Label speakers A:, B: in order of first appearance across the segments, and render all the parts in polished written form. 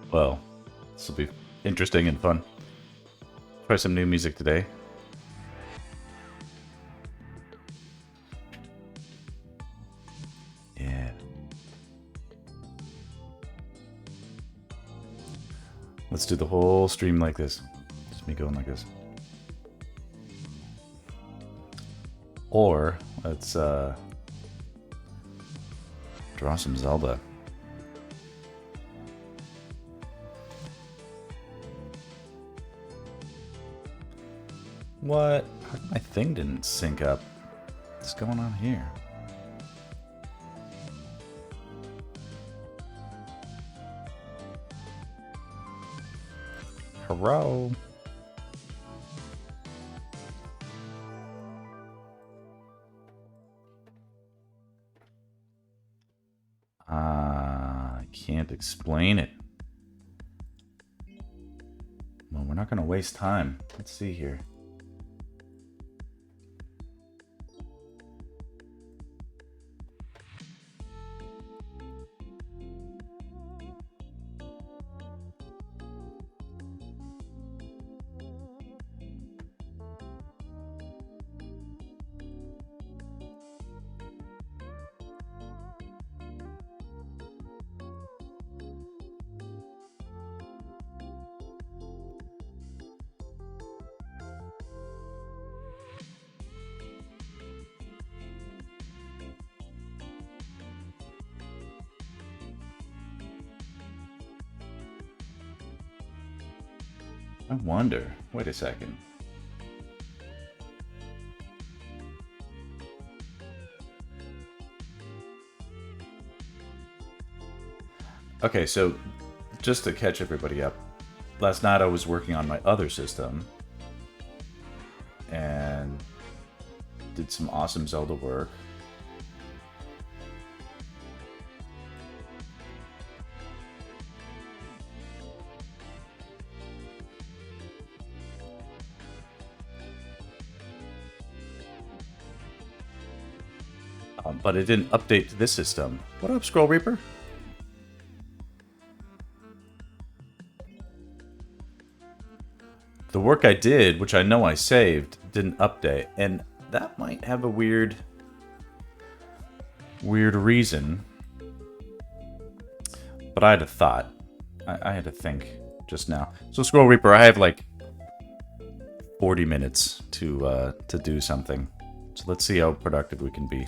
A: Well, this will be interesting and fun. Try some new music today. Yeah. Let's do the whole stream like this. Just me going like this. Or let's draw some Zelda. What? My thing didn't sync up. What's going on here? Hello? I can't explain it. Well, we're not going to waste time. Let's see here. I wonder. Wait a second. Okay, so just to catch everybody up, last night I was working on my other system and did some awesome Zelda work. But it didn't update to this system. What up, Scroll Reaper? The work I did, which I know I saved, didn't update. And that might have a weird reason. But I had a thought. I had to think just now. So Scroll Reaper, I have like 40 minutes to do something. So let's see how productive we can be.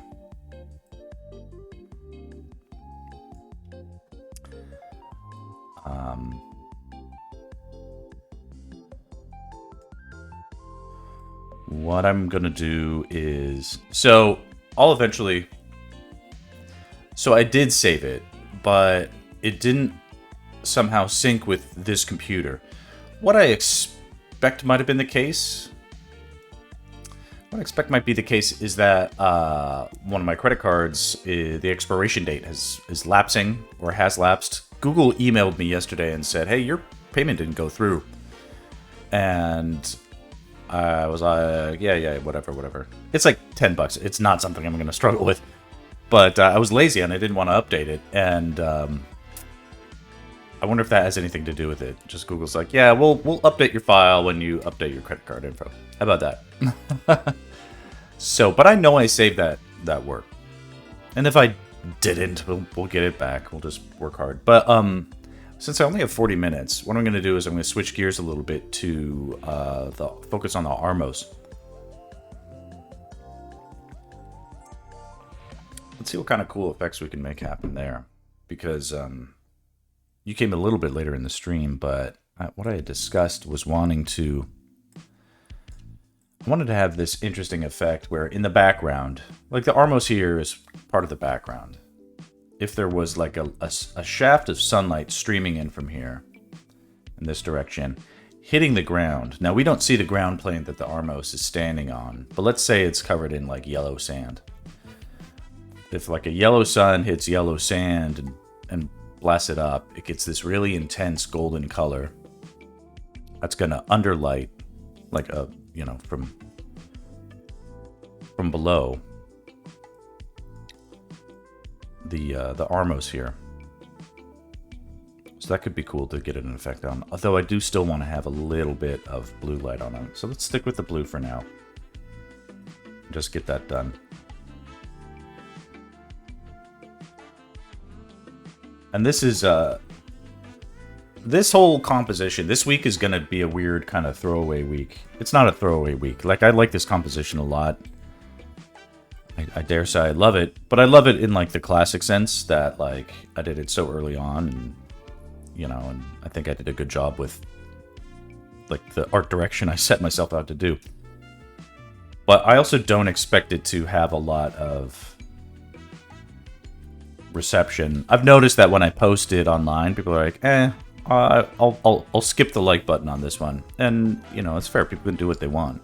A: What I'm gonna do is, so I'll eventually, so I did save it, but it didn't somehow sync with this computer. What I expect might have been the case, what I expect might be the case is that one of my credit cards, the expiration date is lapsing or has lapsed. Google emailed me yesterday and said, hey, your payment didn't go through. And I was like, yeah, whatever. It's like $10. It's not something I'm going to struggle with. But I was lazy and I didn't want to update it. And I wonder if that has anything to do with it. Just Google's like, yeah, we'll update your file when you update your credit card info. How about that? So, but I know I saved that work. And if I didn't, we'll get it back. We'll just work hard. But since I only have 40 minutes, what I'm going to do is I'm going to switch gears a little bit to the focus on the Armos. Let's see what kind of cool effects we can make happen there. Because you came a little bit later in the stream, but what I had discussed was I wanted to have this interesting effect where in the background, like the Armos here is part of the background. If there was like a shaft of sunlight streaming in from here, in this direction, hitting the ground. Now we don't see the ground plane that the Armos is standing on, but let's say it's covered in like yellow sand. If like a yellow sun hits yellow sand and blasts it up, it gets this really intense golden color. That's gonna underlight like a, from below the Armos here. So So that could be cool to get an effect on. Although I do still want to have a little bit of blue light on them. So let's stick with the blue for now. Just get that done. And this is, this whole composition, this week is going to be a weird kind of throwaway week. It's not a throwaway week. Like, I like this composition a lot. I dare say I love it, but I love it in, like, the classic sense that, like, I did it so early on, and, you know, and I think I did a good job with, like, the art direction I set myself out to do. But I also don't expect it to have a lot of reception. I've noticed that when I post it online, people are like, I'll skip the like button on this one. And, you know, it's fair. People can do what they want.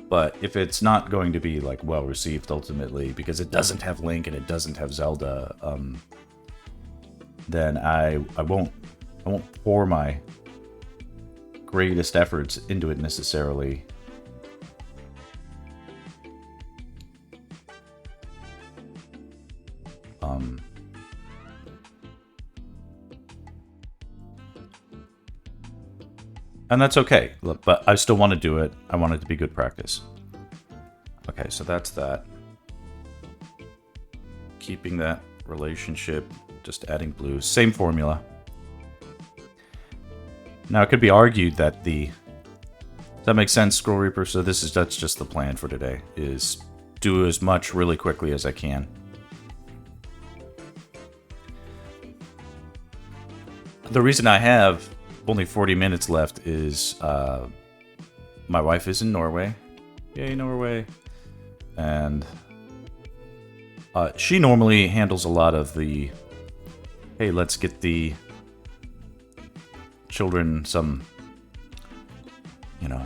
A: But if it's not going to be, like, well received ultimately, because it doesn't have Link and it doesn't have Zelda, then I won't pour my greatest efforts into it necessarily. And that's okay, but I still want to do it. I want it to be good practice. Okay, so that's that. Keeping that relationship, just adding blue. Same formula. Now, it could be argued that the... Does that make sense, Scroll Reaper? So that's just the plan for today, is do as much really quickly as I can. The reason I have only 40 minutes left is my wife is in Norway. Yay, Norway. And she normally handles a lot of the, hey, let's get the children some, you know,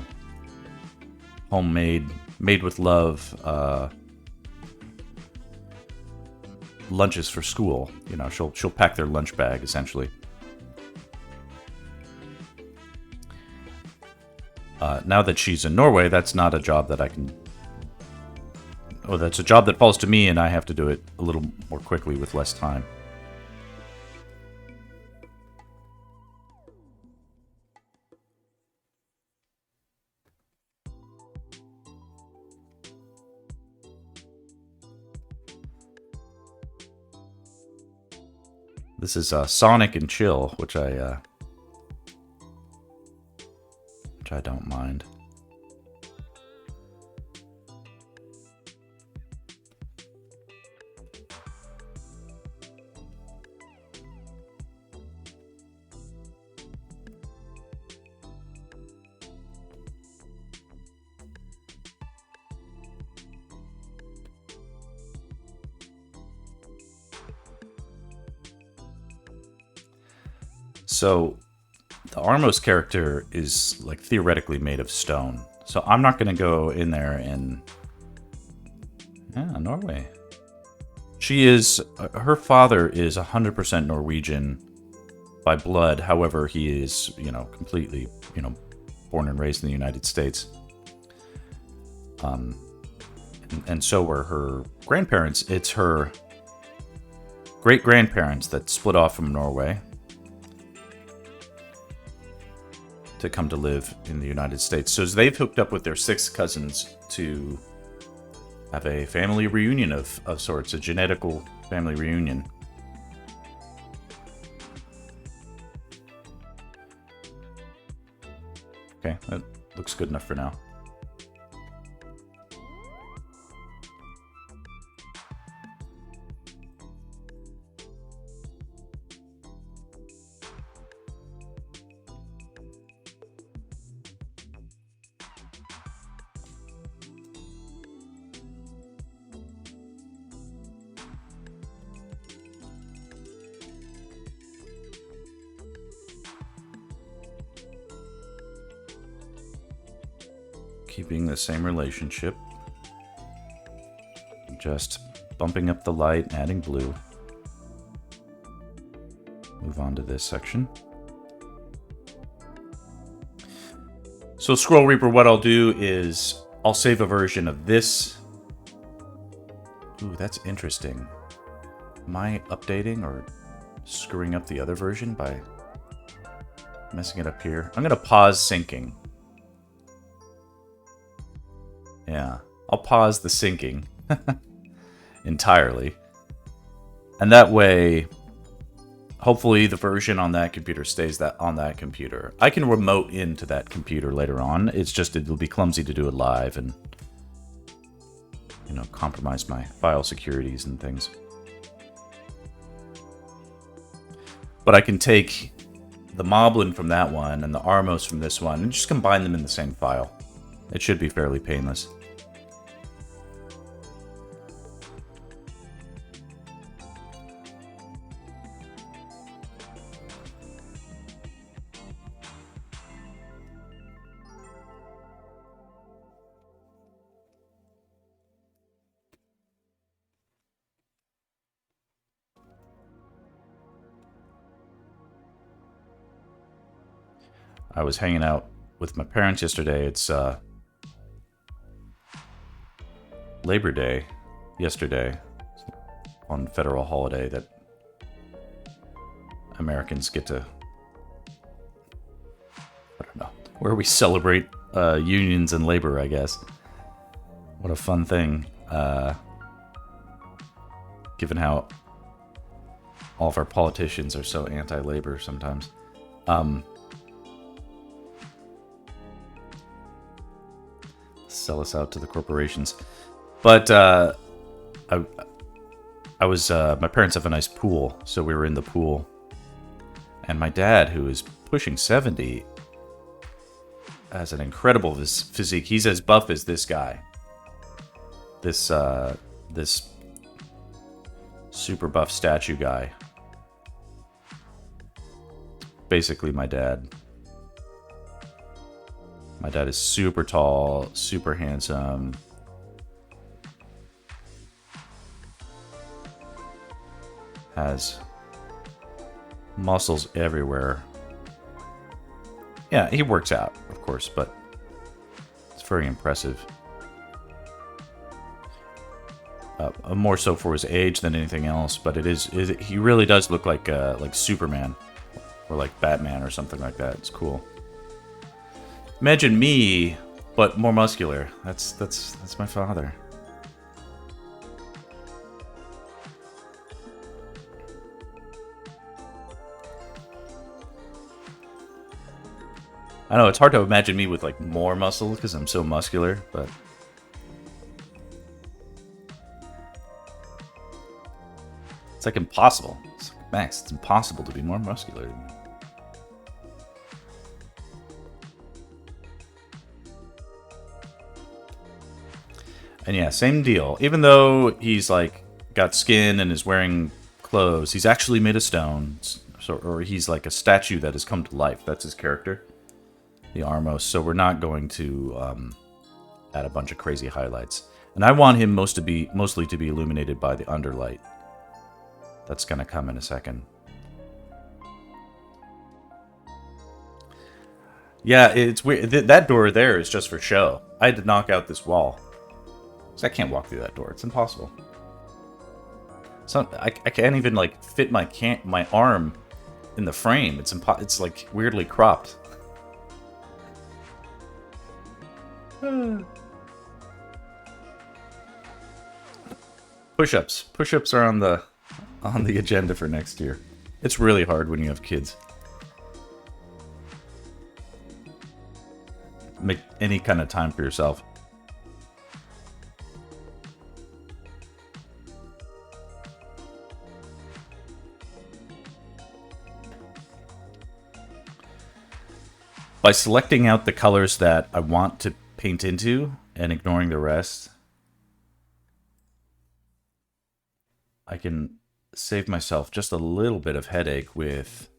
A: homemade, made with love lunches for school. You know, she'll pack their lunch bag, essentially. Now that she's in Norway, that's not a job that I can... Oh, that's a job that falls to me, and I have to do it a little more quickly with less time. This is Sonic and Chill, which I don't mind. So the Armos character is, like, theoretically made of stone. So I'm not going to go in there and... Yeah, Norway. She is... Her father is 100% Norwegian by blood. However, he is, you know, completely, you know, born and raised in the United States. And so were her grandparents. It's her great-grandparents that split off from Norway to come to live in the United States. So they've hooked up with their 6 cousins to have a family reunion of sorts, a genetical family reunion. Okay, that looks good enough for now. Keeping the same relationship. Just bumping up the light, adding blue. Move on to this section. So Scroll Reaper, what I'll do is I'll save a version of this. Ooh, that's interesting. Am I updating or screwing up the other version by messing it up here. I'm going to pause syncing. Yeah, I'll pause the syncing entirely. And that way, hopefully the version on that computer stays on that computer. I can remote into that computer later on. It's just it'll be clumsy to do it live and, you know, compromise my file securities and things. But I can take the Moblin from that one and the Armos from this one and just combine them in the same file. It should be fairly painless. I was hanging out with my parents yesterday. It's Labor Day yesterday, on federal holiday that Americans get to, I don't know, where we celebrate unions and labor, I guess. What a fun thing, given how all of our politicians are so anti-labor sometimes. Sell us out to the corporations. But I was my parents have a nice pool, so we were in the pool, and my dad, who is pushing 70, has an incredible physique. He's as buff as this guy, this super buff statue guy. Basically my dad. My dad is super tall, super handsome. Has muscles everywhere. Yeah, he works out, of course, but it's very impressive. More so for his age than anything else, but he really does look like Superman or like Batman or something like that. It's cool. Imagine me, but more muscular. That's my father. I know it's hard to imagine me with like more muscle because I'm so muscular, but it's like impossible. Max, it's impossible to be more muscular than me. And yeah, same deal. Even though he's like got skin and is wearing clothes, he's actually made of stone. Or he's like a statue that has come to life. That's his character, the Armos. So we're not going to add a bunch of crazy highlights. And I want him mostly to be illuminated by the underlight. That's going to come in a second. Yeah, it's weird. That door there is just for show. I had to knock out this wall. I can't walk through that door. It's impossible. So I can't even like fit my arm in the frame. It's like weirdly cropped. Push-ups. Push-ups are on the agenda for next year. It's really hard when you have kids. Make any kind of time for yourself. By selecting out the colors that I want to paint into and ignoring the rest, I can save myself just a little bit of headache with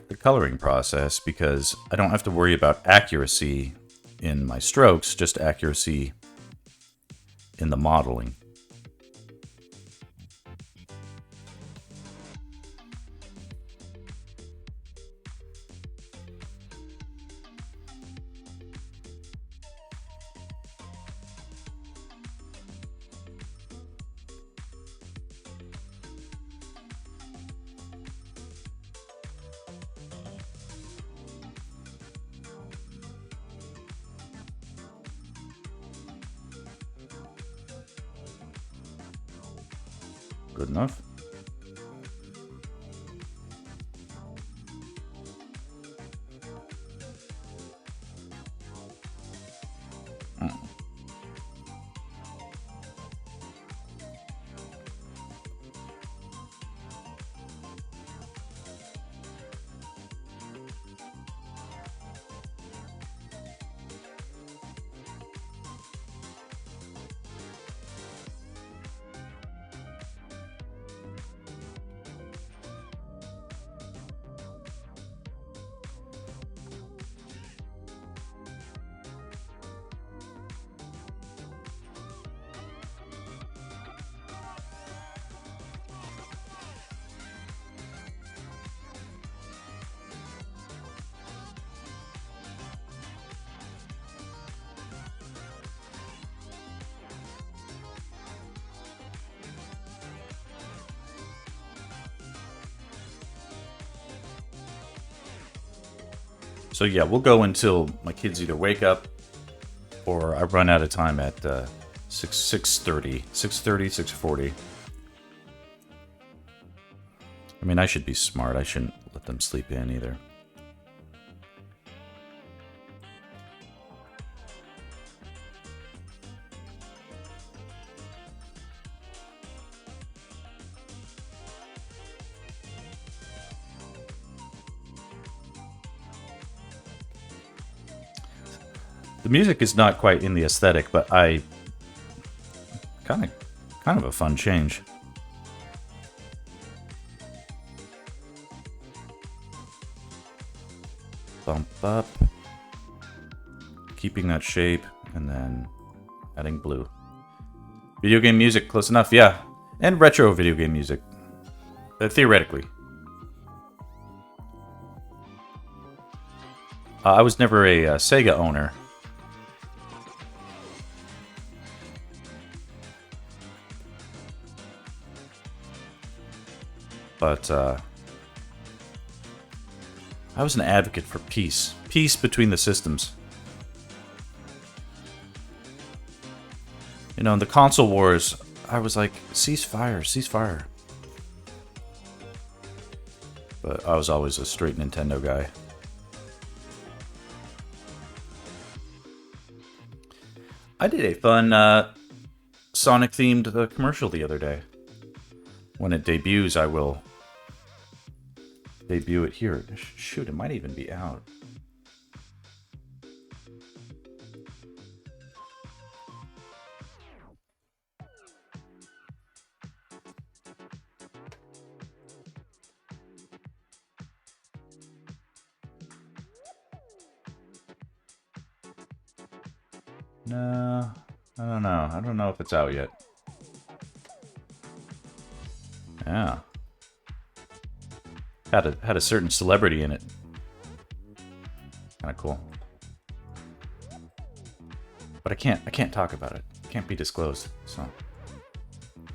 A: the coloring process, because I don't have to worry about accuracy in my strokes, just accuracy in the modeling. Good enough. So yeah, we'll go until my kids either wake up or I run out of time at 6:30, 6:40. I mean, I should be smart. I shouldn't let them sleep in either. The music is not quite in the aesthetic, but I kind of a fun change. Bump up, keeping that shape, and then adding blue. Video game music, close enough, yeah. And retro video game music, theoretically. I was never a Sega owner. But I was an advocate for peace. Peace between the systems. You know, in the console wars, I was like, ceasefire, ceasefire. But I was always a straight Nintendo guy. I did a fun Sonic-themed commercial the other day. When it debuts, I will debut it here. Shoot, it might even be out. No, I don't know. I don't know if it's out yet. Yeah. Had a certain celebrity in it. Kind of cool. But I can't talk about it. It can't be disclosed. So.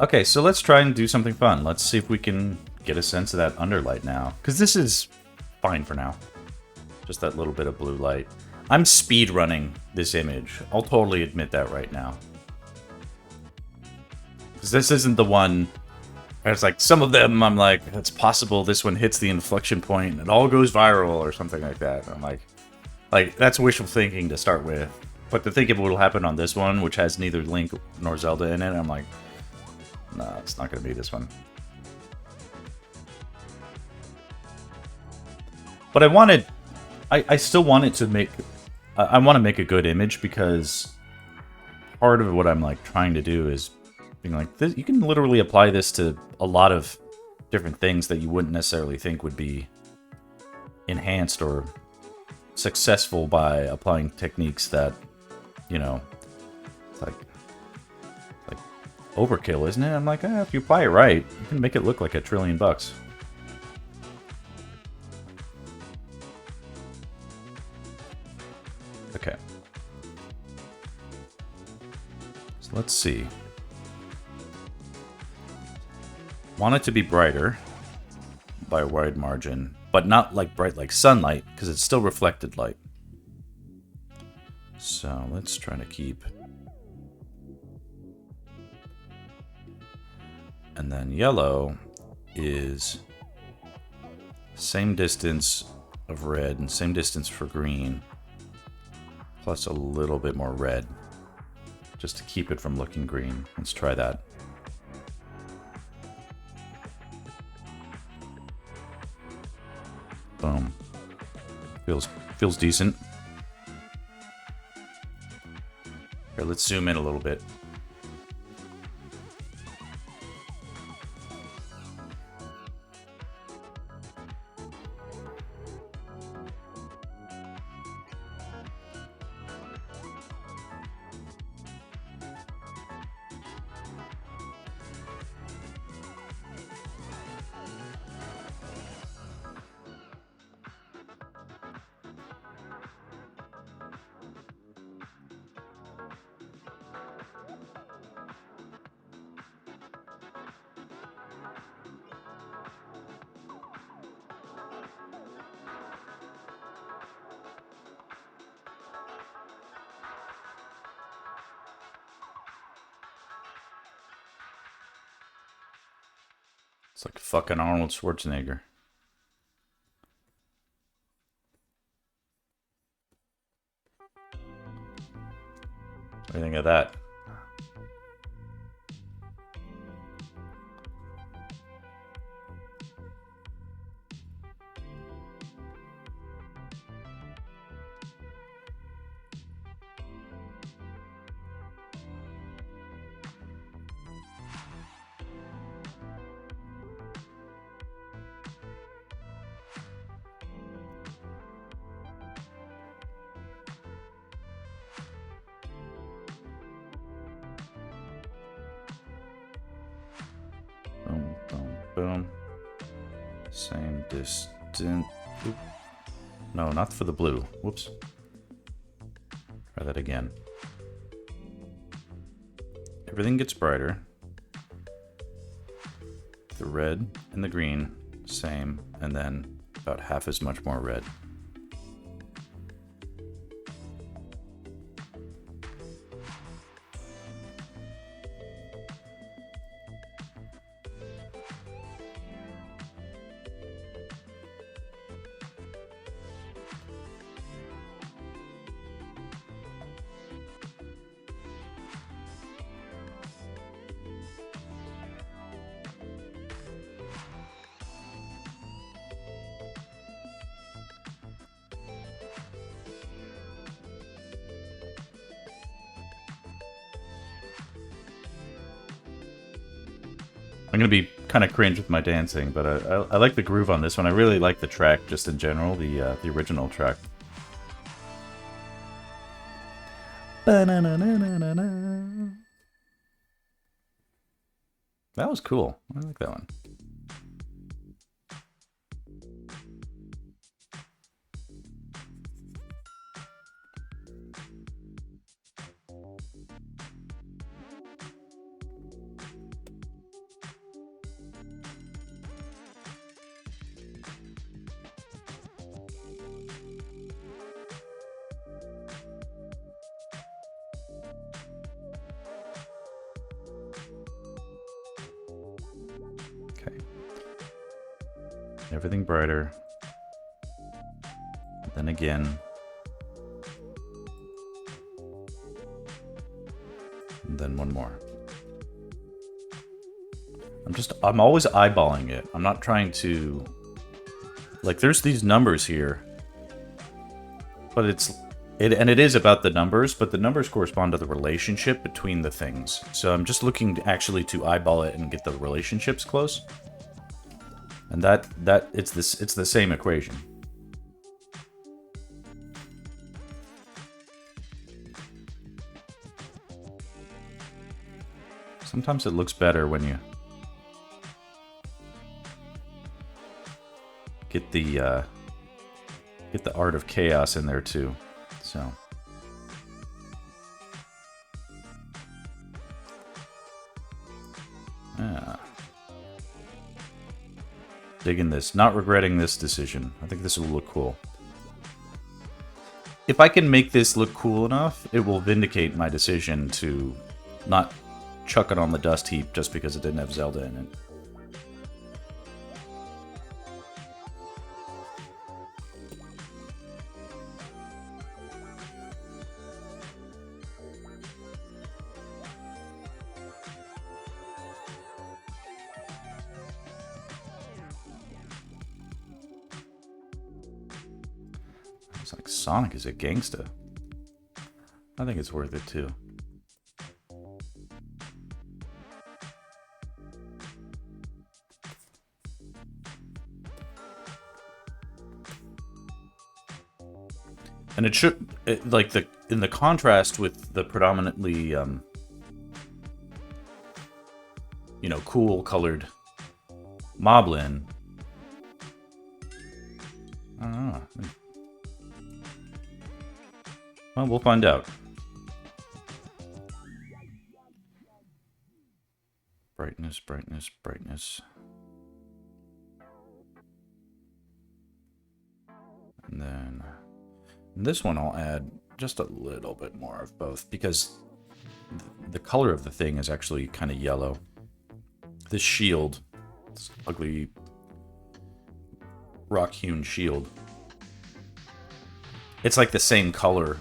A: Okay, so let's try and do something fun. Let's see if we can get a sense of that underlight now. Because this is fine for now. Just that little bit of blue light. I'm speed running this image. I'll totally admit that right now. Because this isn't the one... It's like, some of them, I'm like, it's possible this one hits the inflection point and it all goes viral or something like that. I'm like, that's wishful thinking to start with. But to think of what will happen on this one, which has neither Link nor Zelda in it, I'm like, nah, it's not going to be this one. But I still wanted to make, I want to make a good image because part of what I'm like trying to do is being like, this, you can literally apply this to a lot of different things that you wouldn't necessarily think would be enhanced or successful by applying techniques that, you know, it's like overkill, isn't it? I'm like, if you apply it right, you can make it look like $1 trillion. Okay. So let's see. Want it to be brighter by a wide margin, but not like bright like sunlight, because it's still reflected light. So let's try to keep And then yellow is same distance of red and same distance for green, plus a little bit more red, just to keep it from looking green. Let's try that. Boom. Feels decent. Here, let's zoom in a little bit. It's like fucking Arnold Schwarzenegger. What do you think of that? Boom, boom, boom. Same distance. Oop. No, not for the blue. Whoops. Try that again. Everything gets brighter. The red and the green, same, and then about half as much more red. I'm gonna be kind of cringe with my dancing, but I like the groove on this one. I really like the track just in general, the original track. Ba-na-na-na-na-na. That was cool. I like that one. Everything brighter. Then again. And then one more. I'm always eyeballing it. I'm not trying to... Like, there's these numbers here. But it is about the numbers, but the numbers correspond to the relationship between the things. So I'm just looking actually to eyeball it and get the relationships close. And it's the same equation. Sometimes it looks better when you get the art of chaos in there too. So yeah. Digging this. Not regretting this decision. I think this will look cool. If I can make this look cool enough, it will vindicate my decision to not chuck it on the dust heap just because it didn't have Zelda in it. It's like Sonic is a gangsta. I think it's worth it too. And it should, like in the contrast with the predominantly, you know, cool colored Moblin. I don't know. Well, we'll find out. Brightness, brightness, brightness. And then this one I'll add just a little bit more of both because the color of the thing is actually kind of yellow. This shield, this ugly rock-hewn shield, it's like the same color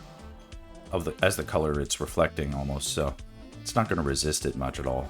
A: as the color it's reflecting almost, so it's not going to resist it much at all.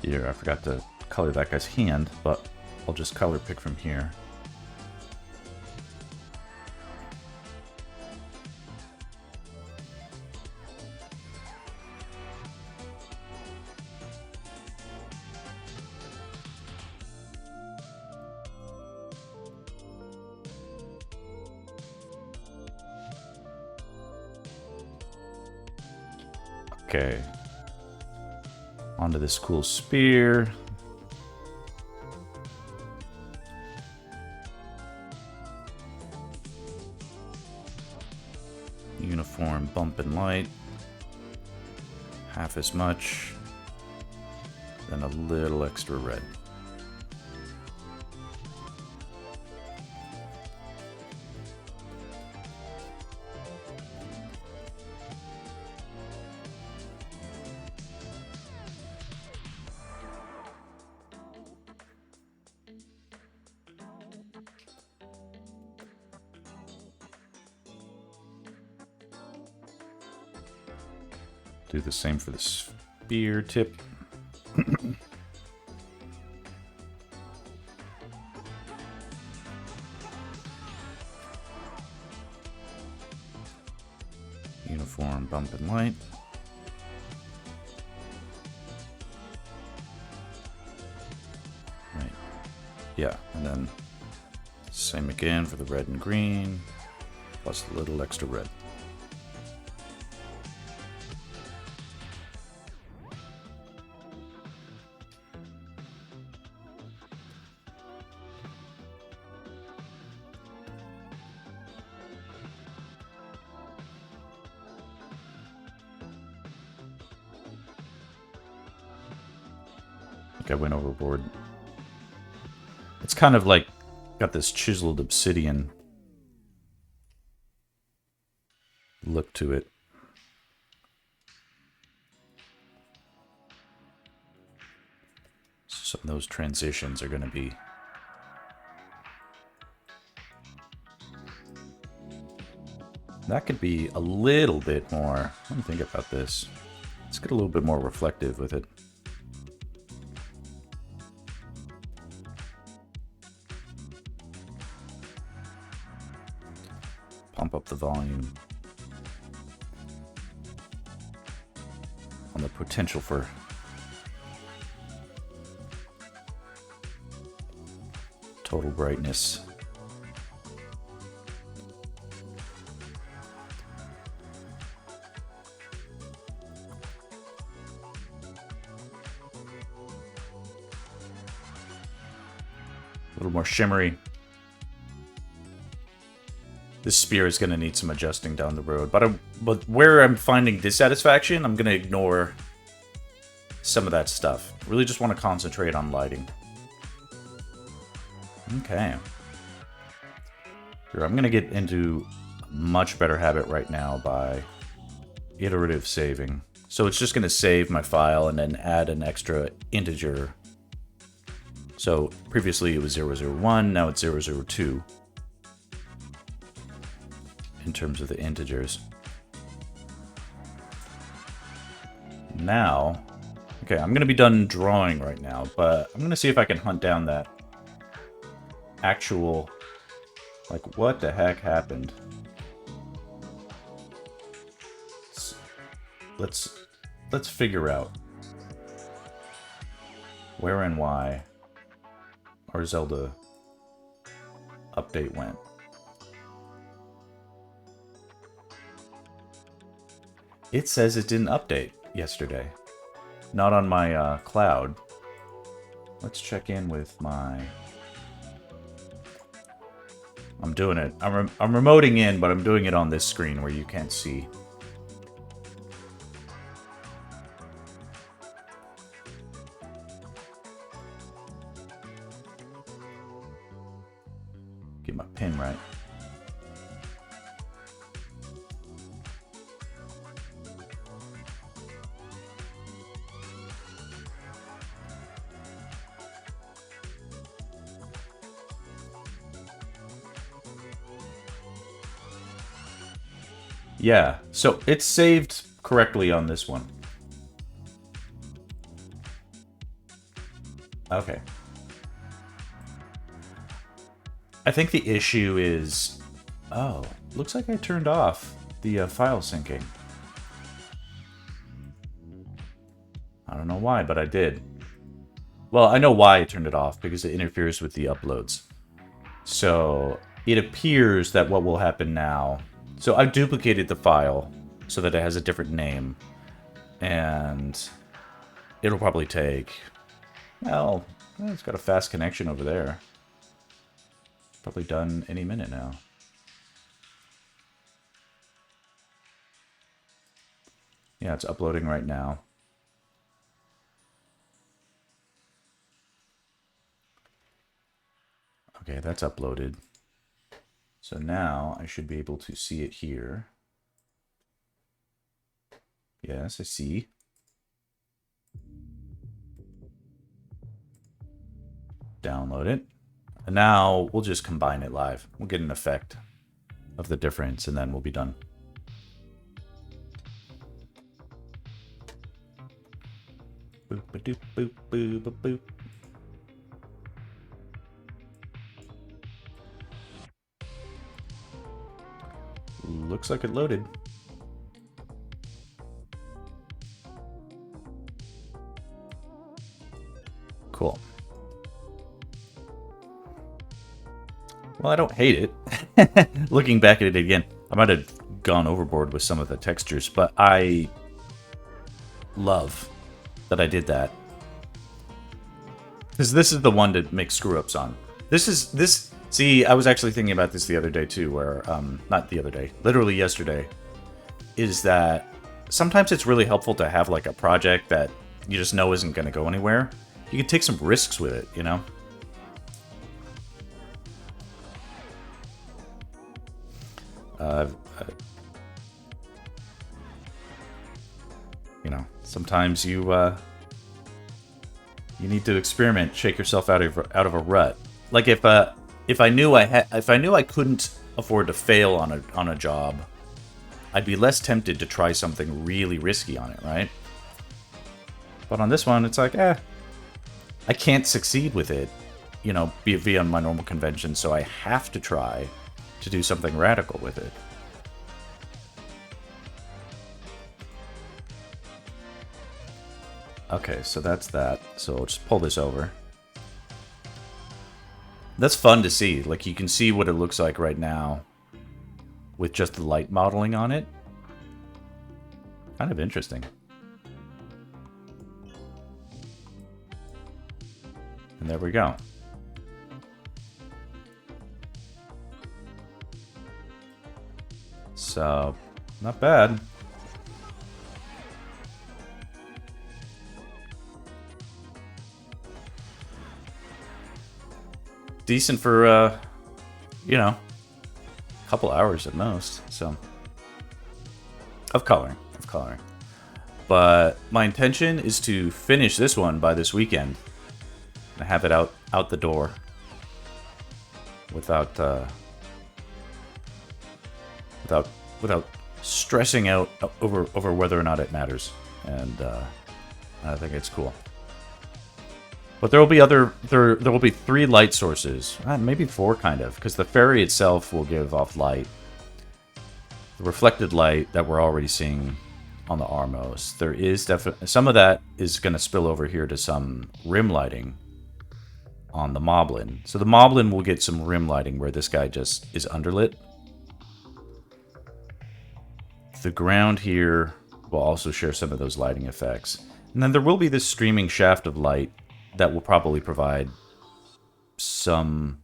A: Here, I forgot to color that guy's hand, but I'll just color pick from here. Okay. Onto this cool spear. Uniform bump and light. Half as much. Then a little extra red. Do the same for the spear tip. Uniform bump and light. Right. Yeah, and then same again for the red and green, plus a little extra red. I went overboard. It's kind of like got this chiseled obsidian look to it. Some of those transitions are going to be that could be a little bit more. Let me think about this. Let's get a little bit more reflective with it. Pump up the volume on the potential for Total brightness. A little more shimmery. This spear is going to need some adjusting down the road. But where I'm finding dissatisfaction, I'm going to ignore some of that stuff. Really just want to concentrate on lighting. Okay. Here, I'm going to get into a much better habit right now by iterative saving. So it's just going to save my file and then add an extra integer. So previously it was 001, now it's 002 in terms of the integers. Now, okay, I'm going to be done drawing right now, but I'm going to see if I can hunt down that actual, like, what the heck happened? Let's figure out where and why our Zelda update went. It says it didn't update yesterday. Not on my cloud. Let's check in with my... I'm doing it. I'm remoting in, but I'm doing it on this screen where you can't see. Get my pin right. Yeah, so it's saved correctly on this one. Okay. I think the issue is... Oh, looks like I turned off the file syncing. I don't know why, but I did. Well, I know why I turned it off, because it interferes with the uploads. So, it appears that what will happen now... So I've duplicated the file so that it has a different name, and it'll probably take, well, it's got a fast connection over there. Probably done any minute now. Yeah, it's uploading right now. Okay, that's uploaded. So now I should be able to see it here. Yes, I see. Download it. And now we'll just combine it live. We'll get an effect of the difference and then we'll be done. Boop, ba-doop, boop, boop, boop, boop. Looks like it loaded. Cool. Well, I don't hate it. Looking back at it again, I might have gone overboard with some of the textures, but I love that I did that. Because this is the one to make screw-ups on. See, I was actually thinking about this the other day too, where, not the other day, literally yesterday, is that sometimes it's really helpful to have like a project that you just know isn't going to go anywhere. You can take some risks with it, you know? You know, sometimes you need to experiment, shake yourself out of a rut. Like if I knew I couldn't afford to fail on a job, I'd be less tempted to try something really risky on it, right? But on this one, it's like, I can't succeed with it, you know, via my normal convention, so I have to try to do something radical with it. Okay, so that's that. So I'll just pull this over. That's fun to see. Like, you can see what it looks like right now with just the light modeling on it. Kind of interesting. And there we go. So, not bad. Decent for, you know, a couple hours at most, so. Of coloring. But my intention is to finish this one by this weekend. And have it out the door. Without stressing out over whether or not it matters. And I think it's cool. But there will be there will be 3 light sources, maybe 4 kind of, because the fairy itself will give off light. The reflected light that we're already seeing on the Armos. There is definitely some of that is going to spill over here to some rim lighting on the Moblin. So the Moblin will get some rim lighting where this guy just is underlit. The ground here will also share some of those lighting effects. And then there will be this streaming shaft of light that will probably provide some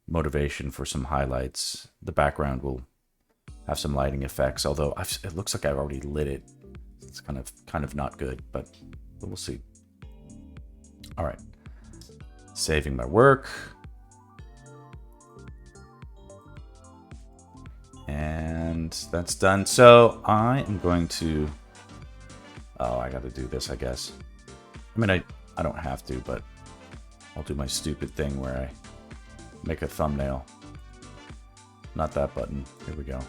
A: motivation for some highlights. The background will have some lighting effects, although it looks like I've already lit it. It's kind of not good, but we'll see. All right. Saving my work. And that's done. So I am going to... Oh, I got to do this, I guess. I mean, I don't have to, but I'll do my stupid thing where I make a thumbnail. Not that button. Here we go.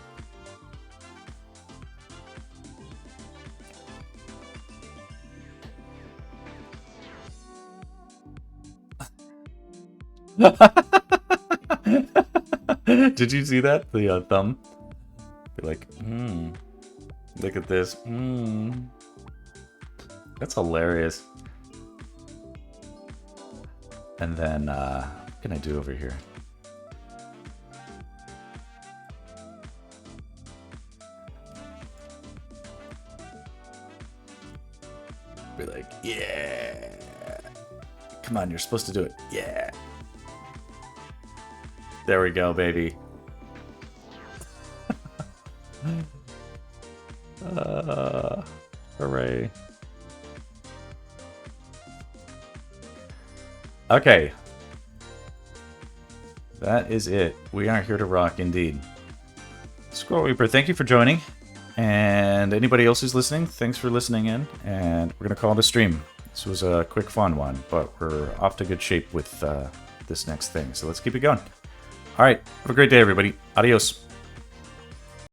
A: Did you see that? The thumb? Be like, look at this. That's hilarious. And then, what can I do over here? Be like, yeah. Come on, you're supposed to do it. Yeah. There we go, baby. Hooray. Okay. That is it. We are here to rock indeed. Squirrel Reaper, thank you for joining. And anybody else who's listening, thanks for listening in. And we're going to call it a stream. This was a quick, fun one, but we're off to good shape with this next thing. So let's keep it going. All right. Have a great day, everybody. Adios.